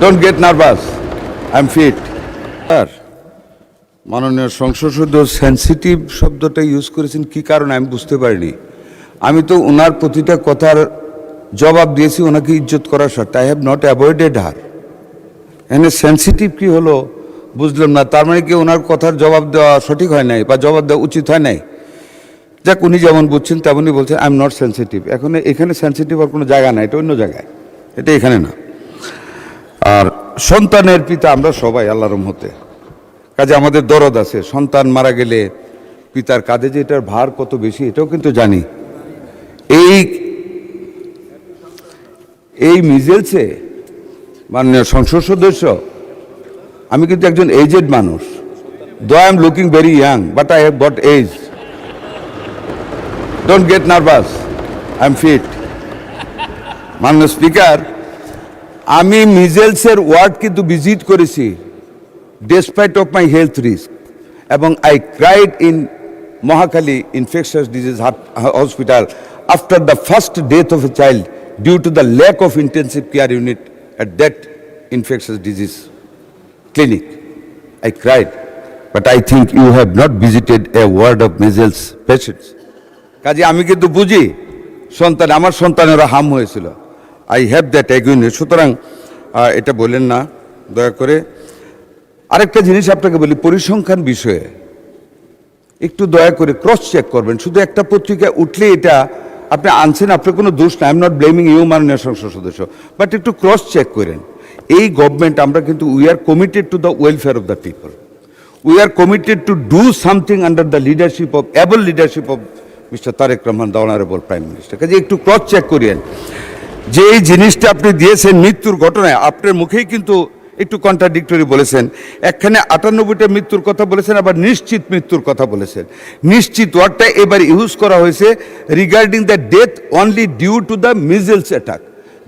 Don't get nervous. I'm fit. Sir, মাননীয় সংসদ সদস্য সেন্সিটিভ শব্দটা ইউজ করেছেন কি কারণে আমি বুঝতে পারিনি। আমি তো ওনার প্রতিটা কথার জবাব দিয়েছি ওনাকে ইজ্জত করার স্বার্থে। আই হ্যাভ নট অ্যাভয়েডেড হার। এখানে সেন্সিটিভ কি হলো বুঝলাম না। তার মানে কি ওনার কথার জবাব দেওয়া সঠিক হয় নাই বা জবাব দেওয়া উচিত হয় নাই? যাক, উনি যেমন বুঝছেন তেমনই বলছেন। I am not sensitive. এখানে সেন্সিটিভ আর কোনো জায়গা নাই, এটা অন্য জায়গায়, এটা এখানে না। আর সন্তানের পিতা আমরা সবাই আল্লাহর রহমতে, কাজে আমাদের দরদ আছে। সন্তান মারা গেলে পিতার কাঁধে যে এটার ভার কত বেশি এটাও কিন্তু জানি। এই মিজেলসে মাননীয় সংসদ সদস্য, আমি কিন্তু একজন এজেড মানুষ। Though I am looking very young, but I have got age. Don't get nervous, I am fit. মাননীয় স্পিকার, আমি মিজেলসের ওয়ার্ড কিন্তু ভিজিট করেছি despite of my health risk, এবং I cried in Mohakhali infectious disease hospital after the first death of a child due to the lack of intensive care unit at that infectious disease clinic. I cried, but I think you have not visited a ward of measles patients. কাজে আমি কিন্তু বুঝি সন্তান, আমার সন্তানেরা হাম হয়েছিল। I have that অ্যাগুইনেস। সুতরাং এটা বললেন না দয়া করে। আরেকটা জিনিস আপনাকে বলি, পরিসংখ্যান বিষয়ে একটু দয়া করে ক্রস চেক করবেন। শুধু একটা পত্রিকায় উঠলে এটা আপনি আনছেন, আপনার কোনো দোষ না। I am not blaming you মাননীয় সংসদ সদস্য, বাট একটু ক্রস চেক করেন। এই গভর্নমেন্ট আমরা কিন্তু we are committed to the welfare of the people. We are committed to do something under the leadership of able leadership of mister Tarique Rahman, the honourable prime minister. কাজে একটু cross check করিয়েন যে এই জিনিসটা আপনি দিয়েছেন মৃত্যুর ঘটনায়। আপনার মুখেই কিন্তু একটু কন্ট্রাডিক্টরি বলেছেন। একখানে 98টা মৃত্যুর কথা বলেছেন, আবার নিশ্চিত মৃত্যুর কথা বলেছেন। নিশ্চিত ওয়ার্ডটা এবার ইউজ করা হয়েছে regarding the death only due to the measles attack,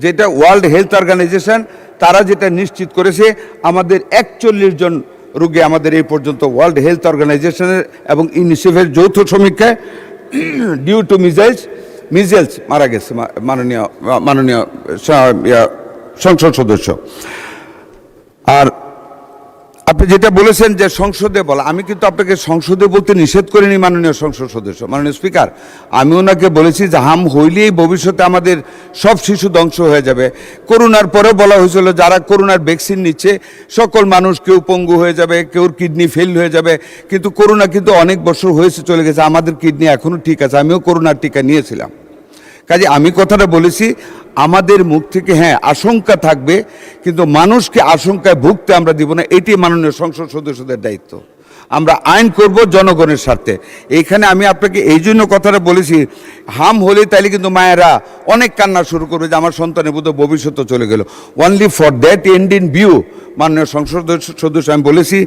যেটা ওয়ার্ল্ড হেলথ অর্গানাইজেশন তারা যেটা নিশ্চিত করেছে। আমাদের 41 জন রোগী আমাদের এই পর্যন্ত ওয়ার্ল্ড হেলথ অর্গানাইজেশনের এবং ইউনিসেফের যৌথ সমীক্ষায় ডিউ টু মিজেলস মারা গেছে মাননীয় সংসদ সদস্য। আর আপনি যেটা বলেছেন যে সংসদে বলা, আমি কিন্তু আপনাকে সংসদে বলতে নিষেধ করিনি মাননীয় সংসদ সদস্য। মাননীয় স্পিকার, আমি ওনাকে বলেছি যে হাম হইলেই ভবিষ্যতে আমাদের সব শিশু ধ্বংস হয়ে যাবে। করোনার পরে বলা হয়েছিল যারা করোনার ভ্যাকসিন নিচ্ছে সকল মানুষ, কেউ পঙ্গু হয়ে যাবে, কেউ কিডনি ফেল হয়ে যাবে। কিন্তু করোনা কিন্তু অনেক বছর হয়েছে, চলে গেছে। আমাদের কিডনি এখনও ঠিক আছে। আমিও করোনার টিকা নিয়েছিলাম। কাজে আমি কথাটা বলেছি, আমাদের মুখ থেকে হ্যাঁ আশঙ্কা থাকবে, কিন্তু মানুষকে আশঙ্কায় ভুগতে আমরা দিব না। এটি মাননীয় সংসদ সদস্যদের দায়িত্ব। আমরা আইন করব জনগণের স্বার্থে। এইখানে আমি আপনাকে এই জন্য কথাটা বলেছি, হাম হলে তাইলে কিন্তু মায়েরা অনেক কান্না শুরু করবে যে আমার সন্তানের বোধহয় ভবিষ্যৎ চলে গেল। Only for that end in view মাননীয় সংসদ সদস্য আমি বলেছি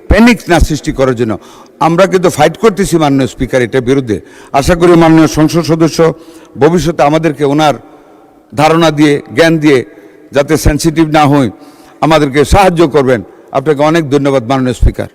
প্যানিক না সৃষ্টি করার জন্য আমরা কিন্তু ফাইট করতেছি মাননীয় স্পিকার এটার বিরুদ্ধে। আশা করি মাননীয় সংসদ সদস্য ভবিষ্যতে আমাদেরকে ওনার ধারণা দিয়ে, জ্ঞান দিয়ে যাতে সেন্সিটিভ না হই আমাদেরকে সাহায্য করবেন। আপনাকে অনেক ধন্যবাদ মাননীয় স্পিকার।